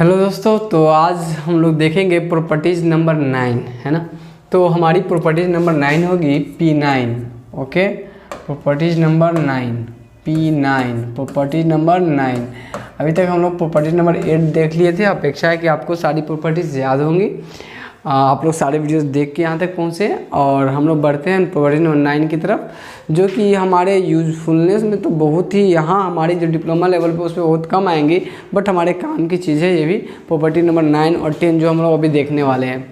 Hello दोस्तों, तो आज हम लोग देखेंगे प्रॉपर्टीज़ नंबर 9, है ना। तो हमारी प्रॉपर्टीज़ नंबर 9 होगी P9। Okay, properties number 9 P9, properties number 9। अभी तक हम लोग प्रॉपर्टीज नंबर 8 देख लिए थे। अपेक्षा है कि आपको सारी प्रॉपर्टीज़ याद होंगी। आप लोग सारे वीडियोस देख के यहाँ तक पहुँचे और हम लोग बढ़ते हैं प्रॉपर्टीज नंबर 9 की तरफ, जो कि हमारे यूजफुलनेस में तो बहुत ही, यहाँ हमारी जो डिप्लोमा लेवल पे उस पर बहुत कम आएंगी, बट हमारे काम की चीज़ है ये भी। प्रॉपर्टी नंबर 9 और 10 जो हम लोग अभी देखने वाले हैं,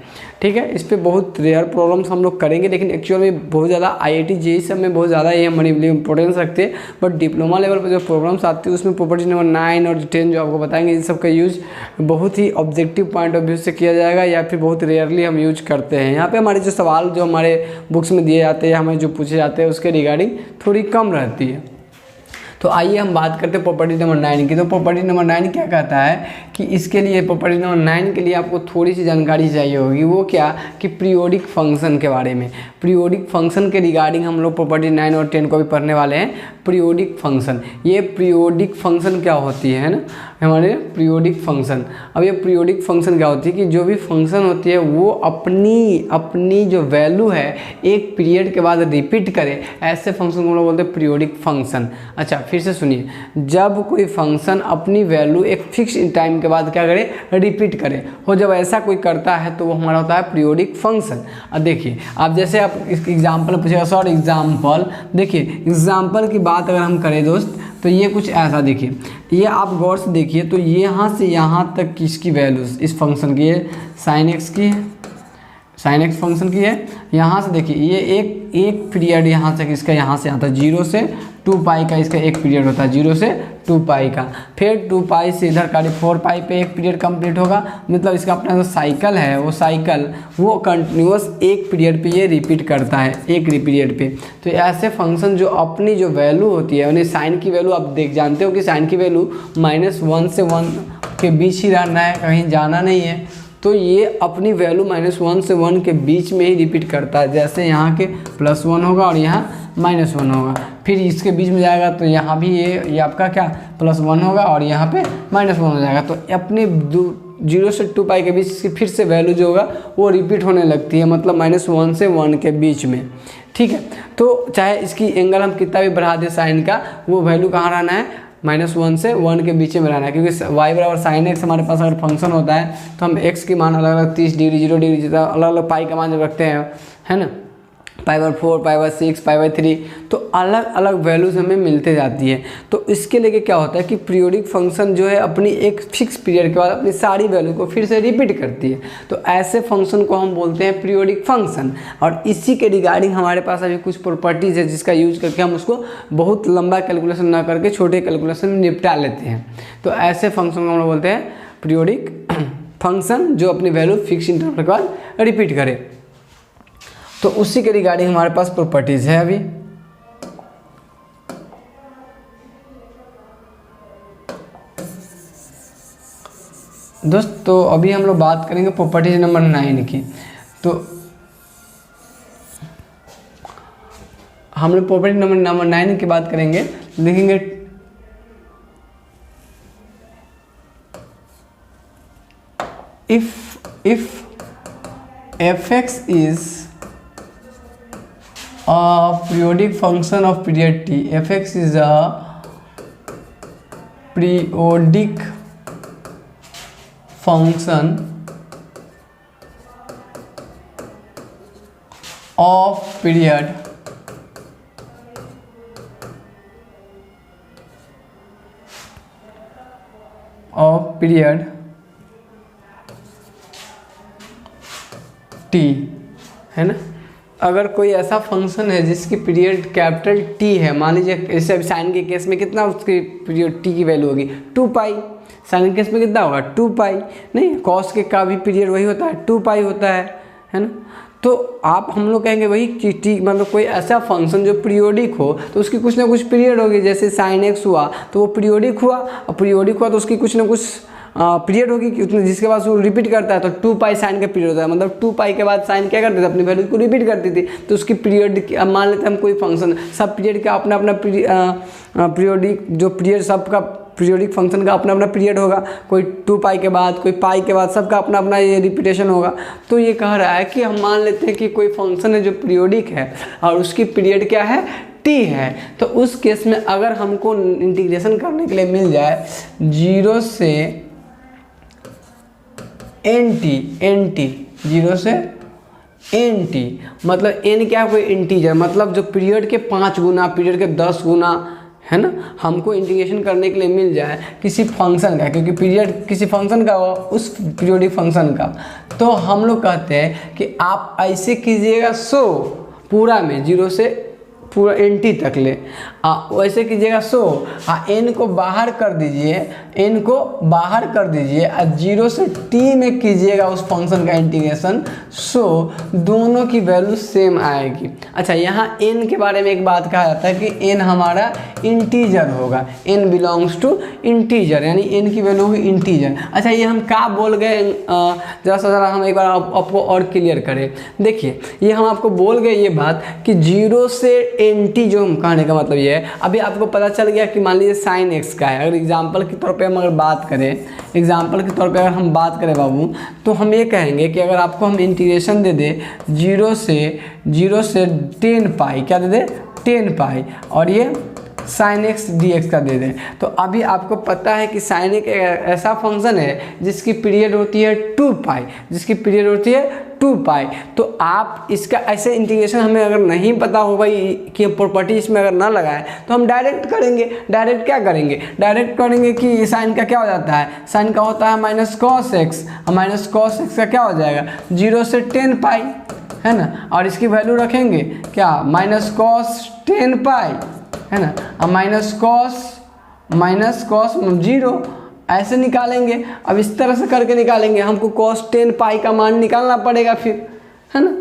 ठीक है। इस पर बहुत रेयर प्रॉब्लम्स हम लोग करेंगे, लेकिन एक्चुअल में बहुत ज़्यादा IIT JEE सब में बहुत ज़्यादा ये हमारे लिए इंपॉर्टेंस रखते हैं। बट डिप्लोमा लेवल पर जो प्रॉब्लम्स आती है उसमें प्रॉपर्टी नंबर 9 और 10 जो आपको बताएंगे, इन सब का यूज बहुत ही ऑब्जेक्टिव पॉइंट ऑफ व्यू से किया जाएगा, या फिर बहुत रेयरली हम यूज करते हैं। यहाँ पे हमारे जो सवाल जो हमारे बुक्स में दिए जाते हैं, हमें जो पूछे जाते हैं, उसके रिगार्डिंग थोड़ी कम रहती है। तो आइए हम बात करते हैं प्रॉपर्टी नंबर 9 की। तो प्रॉपर्टी नंबर 9 क्या कहता है कि इसके लिए, प्रॉपर्टी नंबर 9 के लिए आपको थोड़ी सी जानकारी चाहिए होगी। वो क्या कि पीरियोडिक फंक्शन के बारे में, पीरियोडिक फंक्शन के रिगार्डिंग हम लोग प्रॉपर्टी 9 और 10 को भी पढ़ने वाले हैं। पीरियोडिक फंक्शन, ये पीरियोडिक फंक्शन क्या होती है ना, हमारे पीरियोडिक फंक्शन। अब ये पीरियोडिक फंक्शन क्या होती है कि जो भी फंक्शन होती है वो अपनी जो वैल्यू है एक पीरियड के बाद रिपीट करे, ऐसे फंक्शन को हम लोग बोलते हैं पीरियोडिक फंक्शन। अच्छा, फिर से सुनिए, जब कोई फंक्शन अपनी वैल्यू एक फिक्स टाइम के बाद क्या करे, रिपीट करे, हो जब ऐसा कोई करता है तो वो हमारा होता है पीरियोडिक फंक्शन। अब देखिए, आप जैसे आप इस एग्जाम्पल पूछेगा, सर एग्जाम्पल, देखिए एग्जाम्पल की बात अगर हम करें दोस्त, तो ये कुछ ऐसा देखिए, ये आप गौर से देखिए, तो ये यहाँ से यहाँ तक किसकी वैल्यूज इस फंक्शन की है, साइन एक्स की है, साइन एक्स फंक्शन की है। यहाँ से देखिए, ये एक पीरियड यहाँ से इसका, यहाँ से आता है 0 से 2 पाई का, इसका एक पीरियड होता है 0 से 2 पाई का। फिर 2 पाई से इधर का 4 पाई पे एक पीरियड कंप्लीट होगा। मतलब इसका अपना जो साइकिल है, वो साइकिल वो कंटिन्यूस एक पीरियड पे ये रिपीट करता है, एक पीरियड पे। तो ऐसे फंक्शन जो अपनी जो वैल्यू होती है, उन्हें साइन की वैल्यू आप जानते हो कि साइन की वैल्यू -1 से 1 के बीच ही रहना है, कहीं जाना नहीं है। तो ये अपनी वैल्यू -1 से 1 के बीच में ही रिपीट करता है। जैसे यहाँ के +1 होगा और यहाँ -1 होगा, फिर इसके बीच में जाएगा तो यहाँ भी ये आपका क्या +1 होगा और यहाँ पे -1 हो जाएगा। तो अपने 0 से 2 पाई के बीच की फिर से वैल्यू जो होगा वो रिपीट होने लगती है, मतलब -1 से 1 के बीच में, ठीक है। तो चाहे इसकी एंगल हम कितना भी बढ़ा दें साइन का, वो वैल्यू कहाँ रहना है, -1 से 1 के बीच में रहना है। क्योंकि y बराबर साइन एक्स हमारे पास अगर फंक्शन होता है तो हम x की मान अलग अलग 30 डिग्री 0 डिग्री जितना अलग अलग पाई का मान जब रखते हैं, है ना, π/4 π/6 π/3, तो अलग अलग वैल्यूज हमें मिलते जाती है। तो इसके लेके क्या होता है कि पीरियोडिक फंक्शन जो है अपनी एक फिक्स पीरियड के बाद अपनी सारी वैल्यू को फिर से रिपीट करती है। तो ऐसे फंक्शन को हम बोलते हैं पीरियोडिक फंक्शन। और इसी के रिगार्डिंग हमारे पास अभी कुछ प्रॉपर्टीज़ है जिसका यूज करके हम उसको बहुत लंबा कैलकुलेशन ना करके छोटे कैलकुलेशन में निपटा लेते हैं। तो ऐसे फंक्शन को हम लोग बोलते हैं पीरियोडिक फंक्शन, जो अपनी वैल्यू फिक्स इंटरवल के बाद रिपीट करे। तो उसी के रिगार्डिंग हमारे पास प्रॉपर्टीज़ है अभी। दोस्त, तो अभी हम लोग बात करेंगे प्रॉपर्टीज नंबर 9 की। तो हम लोग प्रॉपर्टी नंबर 9 की बात करेंगे, देखेंगे if f(x) is a periodic function of period t, f(x) is a periodic function of period t, है ना। अगर कोई ऐसा फंक्शन है जिसकी पीरियड कैपिटल T है, मान लीजिए जैसे साइन के केस में कितना उसकी पीरियड T की वैल्यू होगी 2 पाई, साइन के केस में कितना होगा 2 पाई, नहीं कॉस के का भी पीरियड वही होता है 2 पाई होता है ना। तो आप हम लोग कहेंगे वही कि T मतलब कोई ऐसा फंक्शन जो पीरियोडिक हो तो उसकी कुछ ना कुछ पीरियड होगी। जैसे साइन एक्स हुआ तो वो पीरियोडिक हुआ, और पीरियोडिक हुआ तो उसकी कुछ ना कुछ पीरियड होगी कि उसने जिसके बाद वो रिपीट करता है। तो 2 पाई साइन का पीरियड होता है, मतलब 2 पाई के बाद साइन क्या करती थी, अपनी वैल्यू को रिपीट करती थी। तो उसकी पीरियड, अब मान लेते हैं हम कोई फंक्शन, सब पीरियड का अपना अपना पीरियोडिक जो पीरियड सबका पीरियोडिक फंक्शन का अपना अपना पीरियड होगा, कोई 2 पाई के बाद, कोई पाई के बाद, सबका अपना अपना ये रिपीटेशन होगा। तो ये कह रहा है कि हम मान लेते हैं कि कोई फंक्शन है जो पीरियोडिक है और उसकी पीरियड क्या है, t है। तो उस केस में अगर हमको इंटीग्रेशन करने के लिए मिल जाए 0 से nt 0 से nt, मतलब n क्या है, कोई इंटीजर, मतलब जो पीरियड के 5 गुना, पीरियड के 10 गुना, है ना, हमको इंटीग्रेशन करने के लिए मिल जाए किसी फंक्शन का, क्योंकि पीरियड किसी फंक्शन का हो, उस पीरियोडिक फंक्शन का। तो हम लोग कहते हैं कि आप ऐसे कीजिएगा, सो पूरा में 0 से पूरा nt तक ले, वैसे कीजिएगा सो n को बाहर कर दीजिए, n को बाहर कर दीजिए, 0 से t में कीजिएगा उस फंक्शन का इंटीग्रेशन, सो दोनों की वैल्यू सेम आएगी। अच्छा, यहाँ n के बारे में एक बात कहा जाता है कि n हमारा इंटीजर होगा, n बिलोंग्स टू इंटीजर, यानी n की वैल्यू होगी इंटीजर। अच्छा, ये हम क्या बोल गए, ज़रा हम एक बार आपको और क्लियर करें। देखिए, ये हम आपको बोल गए ये बात कि 0 से nt जो हम कहने का मतलब ये है, अभी आपको पता चल गया कि मान लीजिए साइन x का है। अगर एग्जांपल के तौर पे हम अगर बात करें, एग्जांपल के तौर पे अगर हम बात करें बाबू, तो हम ये कहेंगे कि अगर आपको हम इंटीग्रेशन दे दे 0 से 10 पाई, क्या दे दे, 10 पाई, और ये साइन एक्स डी एक्स का दे दें, तो अभी आपको पता है कि साइन एक ऐसा फंक्शन है जिसकी पीरियड होती है 2 पाई, जिसकी पीरियड होती है 2 पाई। तो आप इसका ऐसे इंटीग्रेशन हमें अगर नहीं पता होगा कि प्रॉपर्टी इसमें अगर ना लगाए तो हम डायरेक्ट करेंगे। डायरेक्ट क्या करेंगे, डायरेक्ट करेंगे कि साइन का क्या हो जाता है, साइन का होता है minus cos x, minus cos x का क्या हो जाएगा 0 से 10 पाई, है ना, और इसकी वैल्यू रखेंगे क्या, माइनस कॉस 10 पाई, है ना, अब माइनस कॉस 0 ऐसे निकालेंगे। अब इस तरह से करके निकालेंगे, हमको cos 10 पाई का मान निकालना पड़ेगा फिर, है ना।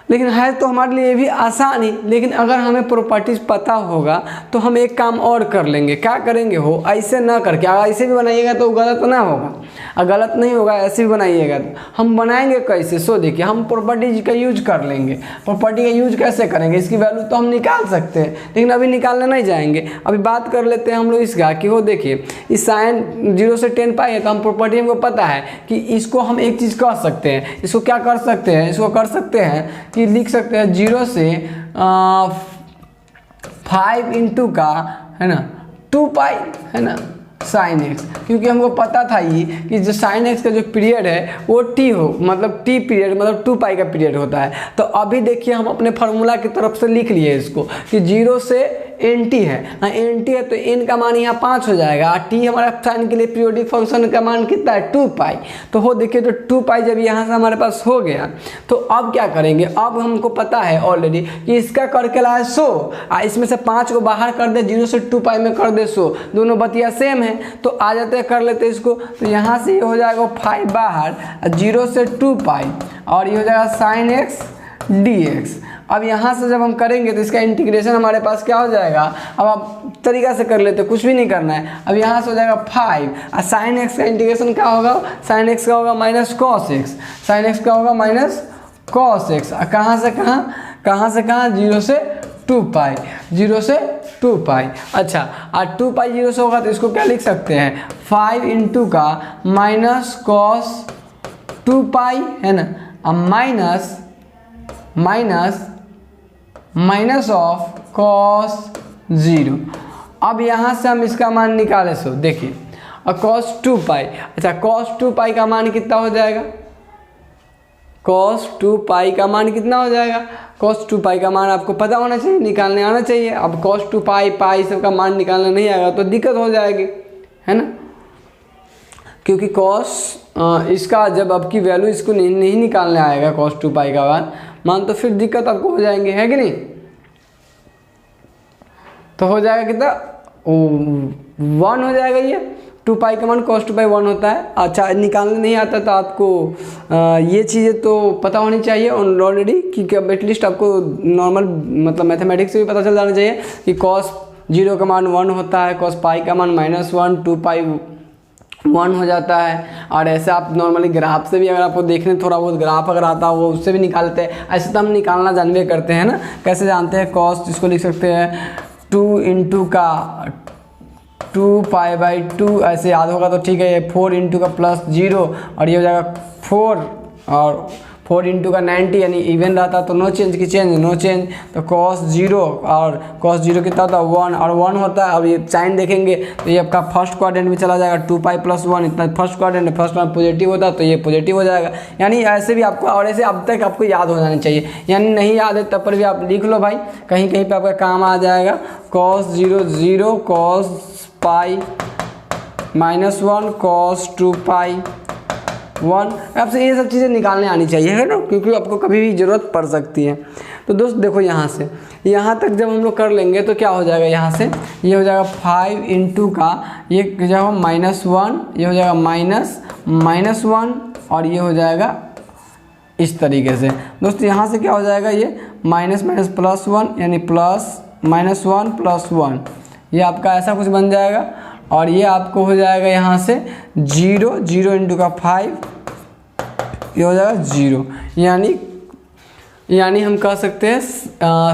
लेकिन है तो हमारे लिए भी आसान ही, लेकिन अगर हमें प्रॉपर्टीज पता होगा तो हम एक काम और कर लेंगे। क्या करेंगे हो, ऐसे ना करके, अगर ऐसे भी बनाइएगा तो गलत ना होगा, और गलत नहीं होगा, ऐसे भी बनाइएगा तो हम बनाएंगे कैसे। सो देखिए, हम प्रॉपर्टीज का यूज कर लेंगे। प्रॉपर्टी का यूज कैसे करेंगे, इसकी वैल्यू तो हम निकाल सकते हैं, लेकिन अभी निकालने नहीं जाएंगे। अभी बात कर लेते हैं हम लोग इसका कि हो देखिए, इस साइन 0 से 10 पाई है, तो हम प्रॉपर्टी हमको पता है कि इसको हम एक चीज़ कर सकते हैं। इसको क्या कर सकते हैं, इसको कर सकते हैं कि लिख सकते हैं 0 से 5 इंटू का, है ना, 2 पाई, है ना, साइन एक्स, क्योंकि हमको पता था ये कि जो साइन एक्स का जो पीरियड है वो टी हो, मतलब टी पीरियड मतलब 2 पाई का पीरियड होता है। तो अभी देखिए, हम अपने फार्मूला की तरफ से लिख लिए इसको कि 0 से nt है, nt है तो n का मान यहाँ 5 हो जाएगा, और t हमारा साइन के लिए पीरियोडिक फंक्शन का मान कितना है 2 पाई। तो हो देखिए, तो 2 पाई जब यहाँ से हमारे पास हो गया, तो अब क्या करेंगे, अब हमको पता है ऑलरेडी कि इसका करके लाए 100, इसमें से 5 को बाहर कर दे, 0 से 2 पाई में कर दे 100, दोनों बतिया सेम है, तो आ जाते हैं, कर लेते हैं इसको। तो यहाँ से ये हो जाएगा 5 बाहर, 0 से 2 पाई, और ये हो जाएगा साइन एक्स डी एक्स। अब यहाँ से जब हम करेंगे तो इसका इंटीग्रेशन हमारे पास क्या हो जाएगा, अब आप तरीका से कर लेते, कुछ भी नहीं करना है। अब यहाँ से हो जाएगा 5, और साइन एक्स का इंटीग्रेशन क्या होगा, साइन एक्स का होगा minus cos x, sine x का होगा माइनस कॉस एक्स, कहाँ से कहाँ 0 से 2 पाई, 0 से 2 पाई। अच्छा, और 2 पाई 0 से होगा तो इसको क्या लिख सकते हैं, 5 इंटू का माइनस कॉस 2 पाई, है ना, अब माइनस ऑफ कॉस 0। अब यहाँ से हम इसका मान निकाले, सो देखिए, और कॉस 2 पाई, अच्छा कॉस 2 पाई का मान कितना हो जाएगा, कॉस 2 पाई का मान कितना हो जाएगा, कॉस 2 पाई का मान आपको पता होना चाहिए, निकालने आना चाहिए। अब कॉस 2 पाई सब का मान निकालने नहीं आएगा तो दिक्कत हो जाएगी, है ना, क्योंकि कॉस इसका जब आपकी वैल्यू इसको नहीं निकालने आएगा कॉस 2 पाई का मान, तो फिर दिक्कत आपको हो जाएंगे, है कि नहीं। तो हो जाएगा कितना, 1 हो जाएगा, ये 2 पाई का मान cos 2 पाई 1 होता है। अच्छा, निकालने नहीं आता तो आपको ये चीज़ें तो पता होनी चाहिए ऑलरेडी, क्योंकि अब एटलीस्ट आपको नॉर्मल मतलब मैथमेटिक्स से भी पता चल जाना चाहिए कि cos 0 का मान 1 होता है, cos पाई का मान -1, 2 पाई 1 हो जाता है। और ऐसे आप नॉर्मली ग्राफ से भी अगर आपको देखने थोड़ा बहुत ग्राफ अगर आता हो उससे भी निकालते हैं। ऐसे तो हम निकालना जानवे करते हैं ना, कैसे जानते हैं, cos इसको लिख सकते हैं 2 इंटू का 2π/2 ऐसे याद होगा तो ठीक है। ये 4 इंटू का प्लस 0 और ये हो जाएगा 4 और 4 इंटू का 90 यानी इवन रहता तो नो चेंज की चेंज नो चेंज, तो cos 0 और cos 0 कितना होता है 1 और 1 होता है। अब ये साइन देखेंगे तो ये आपका फर्स्ट क्वाड्रेंट में चला जाएगा 2π + 1 इतना first quadrant, first one positive होता है तो ये पॉजिटिव हो जाएगा। यानी ऐसे भी आपको और ऐसे अब तक आपको याद हो जाना चाहिए, यानी नहीं याद है तब पर भी आप लिख लो भाई, कहीं कहीं पर आपका काम आ जाएगा। cos 0 0 cos π -1 cos 2π 1, आपसे ये सब चीज़ें निकालने आनी चाहिए है ना, क्योंकि आपको कभी भी ज़रूरत पड़ सकती है। तो दोस्त देखो यहाँ से यहाँ तक जब हम लोग कर लेंगे तो क्या हो जाएगा, यहाँ से ये हो जाएगा 5 इंटू का ये हो जाएगा -1, ये हो जाएगा -1 और ये हो जाएगा इस तरीके से। दोस्त यहाँ से क्या हो जाएगा, ये माइनस प्लस 1 यानी -1 + 1 ये आपका ऐसा कुछ बन जाएगा। और ये आपको हो जाएगा यहाँ से 0 इंटू का 5 ये हो जाएगा 0, यानी हम कह सकते हैं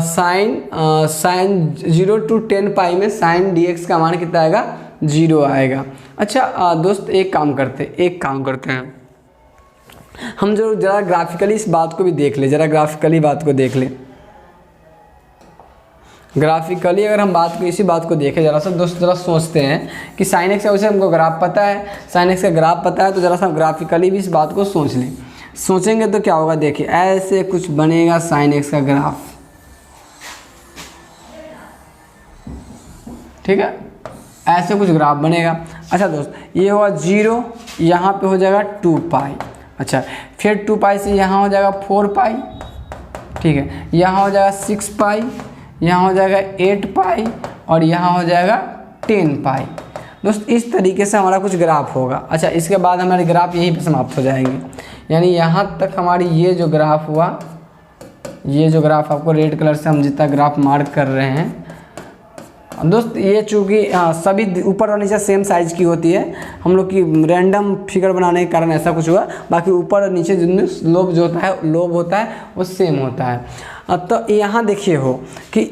साइन 0 to 10π में साइन dx का मान कितना आएगा 0 आएगा। अच्छा दोस्त एक काम करते हैं हम जो ज़रा ग्राफिकली इस बात को भी देख ले, ज़रा ग्राफिकली बात को देख ले। ग्राफिकली अगर हम इसी बात को देखें ज़रा सा दोस्त, ज़रा सोचते हैं कि साइन एक्स का वैसे हमको ग्राफ पता है, साइन एक्स का ग्राफ पता है, तो ज़रा सा ग्राफिकली भी इस बात को सोच लें। सोचेंगे तो क्या होगा, देखिए ऐसे कुछ बनेगा साइन एक्स का ग्राफ, ठीक है, ऐसे कुछ ग्राफ बनेगा। अच्छा दोस्त ये होगा 0, यहाँ पे हो जाएगा 2π, अच्छा फिर 2π से यहाँ हो जाएगा 4π, ठीक है, यहाँ हो जाएगा 6π, यहाँ हो जाएगा 8π और यहाँ हो जाएगा 10π। दोस्त इस तरीके से हमारा कुछ ग्राफ होगा। अच्छा इसके बाद हमारे ग्राफ यहीं पर समाप्त हो जाएंगे, यानी यहाँ तक हमारी ये जो ग्राफ हुआ, ये जो ग्राफ आपको रेड कलर से हम जितना ग्राफ मार्क कर रहे हैं दोस्त, ये चूँकि सभी ऊपर और नीचे सेम साइज़ की होती है, हम लोग की रैंडम फिगर बनाने के कारण ऐसा कुछ हुआ, बाकी ऊपर और नीचे जिनमें लोब होता है वो सेम होता है। तो यहाँ देखिए हो कि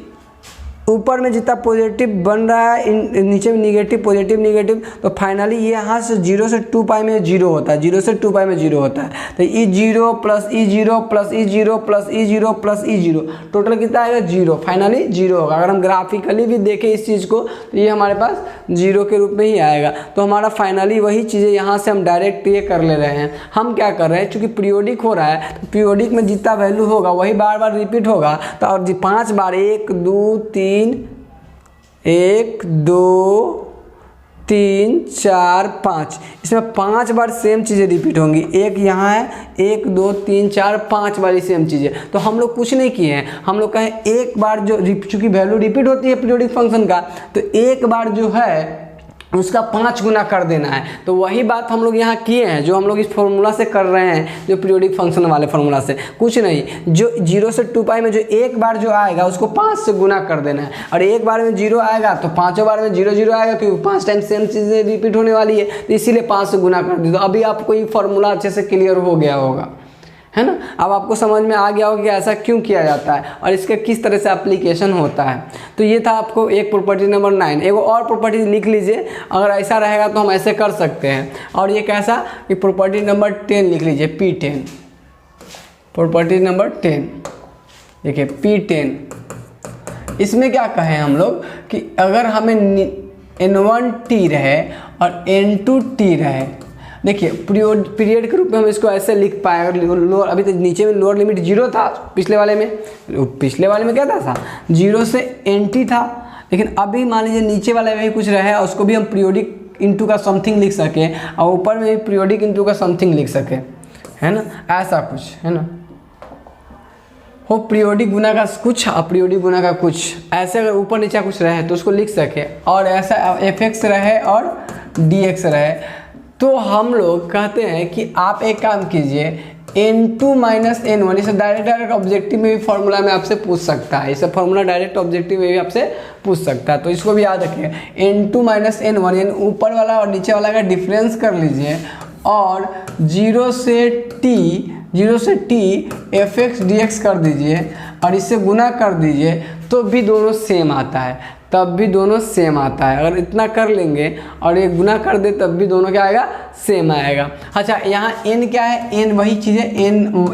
ऊपर में जितना पॉजिटिव बन रहा है नीचे में निगेटिव पॉजिटिव निगेटिव, तो फाइनली ये यहाँ से 0 से 2π में 0 होता है, 0 से 2π में 0 होता है, तो E0 + E0 + E0 + E0 + E0 total कितना आएगा 0, फाइनली 0 होगा। अगर हम ग्राफिकली भी देखें इस चीज़ को तो ये हमारे पास 0 के रूप में ही आएगा। तो हमारा फाइनली वही चीज़ें यहाँ से हम डायरेक्ट ये कर ले रहे हैं। हम क्या कर रहे हैं, चूँकि पीरियोडिक हो रहा है तो पीरियोडिक में जितना वैल्यू होगा वही बार बार रिपीट होगा, तो और 5 बार 1 2 3 1 2 3 4 5 इसमें 5 बार सेम चीज़ें रिपीट होंगी। एक यहाँ है 1 2 3 4 5 वाली सेम चीज़ें, तो हम लोग कुछ नहीं किए हैं, हम लोग कहें एक बार जो चूँकि वैल्यू रिपीट होती है पीरियोडिक फंक्शन का, तो एक बार जो है उसका 5 गुना कर देना है। तो वही बात हम लोग यहाँ किए हैं, जो हम लोग इस फॉर्मूला से कर रहे हैं, जो पीरियोडिक फंक्शन वाले फार्मूला से, कुछ नहीं, जो 0 से 2π में जो एक बार जो आएगा उसको 5 से गुना कर देना है, और एक बार में 0 आएगा तो 5 बार में 0 0 आएगा, क्योंकि 5 टाइम सेम चीज़ें रिपीट होने वाली है, तो इसीलिए 5 से गुना कर दी। तो अभी आपको ये फार्मूला अच्छे से क्लियर हो गया होगा, है ना। अब आपको समझ में आ गया होगा कि ऐसा क्यों किया जाता है और इसके किस तरह से एप्लीकेशन होता है। तो ये था आपको एक प्रॉपर्टी नंबर 9। एक और प्रॉपर्टी लिख लीजिए, अगर ऐसा रहेगा तो हम ऐसे कर सकते हैं। और ये कैसा कि प्रॉपर्टी नंबर 10 लिख लीजिए, P10, प्रॉपर्टी नंबर 10, देखिए P10। इसमें क्या कहें हम लोग कि अगर हमें N1T रहे और N2T रहे, देखिए पीरियड के रूप में हम इसको ऐसे लिख पाए। लोअर, अभी तो नीचे में लोअर लिमिट 0 था, पिछले वाले में क्या था 0 से NT था, लेकिन अभी मान लीजिए नीचे वाले में भी कुछ रहे और उसको भी हम पीरियोडिक इंटू का समथिंग लिख सके, और ऊपर में भी पीरियोडिक इंटू का समथिंग लिख सके, है ना, ऐसा कुछ, है ना, हो पीरियोडिक गुना का कुछ, अपीरियोडिक गुना का कुछ, ऐसे अगर ऊपर नीचे कुछ रहे तो उसको लिख सके, और ऐसा fx रहे और dx रहे। तो हम लोग कहते हैं कि आप एक काम कीजिए, N2 - N1, इसे डायरेक्ट ऑब्जेक्टिव में भी फार्मूला में आपसे पूछ सकता है, इसे फार्मूला डायरेक्ट ऑब्जेक्टिव में भी आपसे पूछ सकता है, तो इसको भी याद रखिए। N2 - N1 यानी ऊपर वाला और नीचे वाला का डिफरेंस कर लीजिए, और 0 से t fx dx कर दीजिए और इससे गुना कर दीजिए, तो भी दोनों सेम आता है। तब भी दोनों सेम आता है। अगर इतना कर लेंगे और ये गुना कर दे तब भी दोनों क्या आएगा, सेम आएगा। अच्छा यहाँ n क्या है, n वही चीज़ है,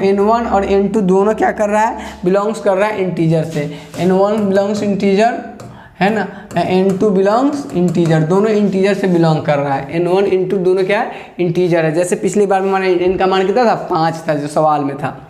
n1 और n2 दोनों क्या कर रहा है, बिलोंग्स कर रहा है इंटीजर से। n1 बिलोंग्स इंटीजर है ना, n2 बिलोंग्स इंटीजर, दोनों इंटीजर से बिलोंग कर रहा है। n1 n2 दोनों क्या है, इंटीजर है। जैसे पिछली बार में हमारा n का मान कितना था, 5 था जो सवाल में था।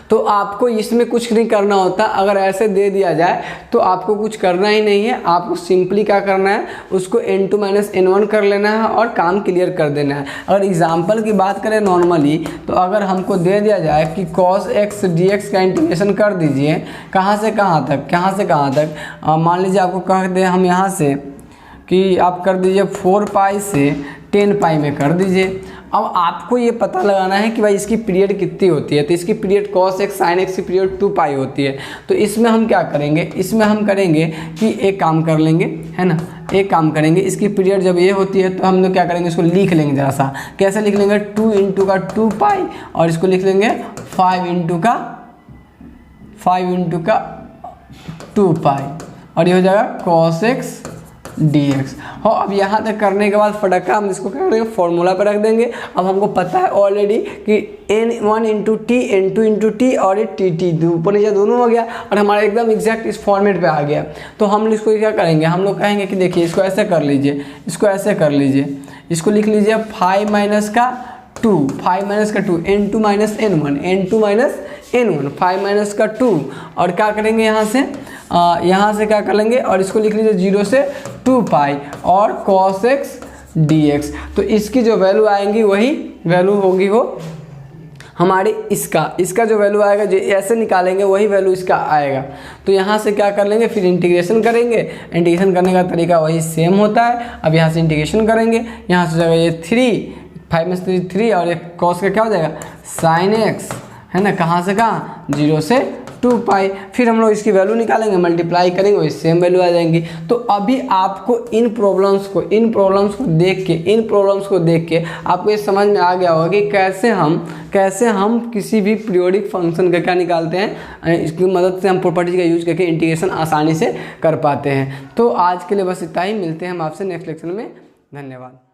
तो आपको इसमें कुछ नहीं करना होता, अगर ऐसे दे दिया जाए तो आपको कुछ करना ही नहीं है। आपको सिंपली क्या करना है, उसको n2 - n1 कर लेना है और काम क्लियर कर देना है। अगर एग्जांपल की बात करें नॉर्मली, तो अगर हमको दे दिया जाए कि cos x dx का इंटीग्रेशन कर दीजिए, कहाँ से कहाँ तक, कहाँ से कहाँ तक, मान लीजिए आपको कह दें हम यहाँ से कि आप कर दीजिए 4 पाई से 10 पाई में कर दीजिए। अब आपको ये पता लगाना है कि भाई इसकी पीरियड कितनी होती है। तो इसकी period cos x sin x की पीरियड 2 पाई होती है। तो इसमें हम क्या करेंगे, इसमें हम करेंगे कि एक काम कर लेंगे, है ना, एक काम करेंगे, इसकी पीरियड जब ये होती है तो हम लोग क्या करेंगे, इसको लिख लेंगे ज़रा सा। कैसे लिख लेंगे, 2 × का 2 पाई और इसको लिख लेंगे 5 × का 2 पाई और ये हो जाएगा cos x dx। हो अब यहाँ तक करने के बाद फटाका हम इसको क्या करेंगे, फॉर्मूला पर रख देंगे। अब हमको पता है ऑलरेडी कि n1 × t n2 × t और ये tt ऊपर नीचे दोनों हो गया और हमारा एकदम एग्जैक्ट इस फॉर्मेट पे आ गया। तो हम इसको क्या करेंगे, हम लोग कहेंगे कि देखिए इसको ऐसे कर लीजिए, इसको ऐसे कर लीजिए, इसको लिख लीजिए 5 - का 2 n2 - n1 n2 - n1 5 - का 2 और क्या करेंगे यहाँ से क्या कर लेंगे और इसको लिख लीजिए 0 से 2 पाई और cos x dx। तो इसकी जो वैल्यू आएंगी वही वैल्यू होगी वो हमारी इसका जो वैल्यू आएगा, जो ऐसे निकालेंगे वही वैल्यू इसका आएगा। तो यहाँ से क्या कर लेंगे, फिर इंटीग्रेशन करेंगे। इंटीग्रेशन करने का तरीका वही सेम होता है। अब यहाँ से इंटीग्रेशन करेंगे, यहाँ से जाएगा ये 3 5 में 3 और ये cos का क्या हो जाएगा sin x, है ना, कहाँ से कहाँ 0 से 2 पाई। फिर हम लोग इसकी वैल्यू निकालेंगे, मल्टीप्लाई करेंगे, वही सेम वैल्यू आ जाएंगी। तो अभी आपको इन प्रॉब्लम्स को देख के आपको ये समझ में आ गया होगा कि कैसे हम किसी भी पीरियोडिक फंक्शन का क्या निकालते हैं, इसकी मदद से हम प्रॉपर्टीज का यूज करके इंटीग्रेशन आसानी से कर पाते हैं। तो आज के लिए बस इतना ही, मिलते हैं हम आपसे नेक्स्ट लेक्चर में। धन्यवाद।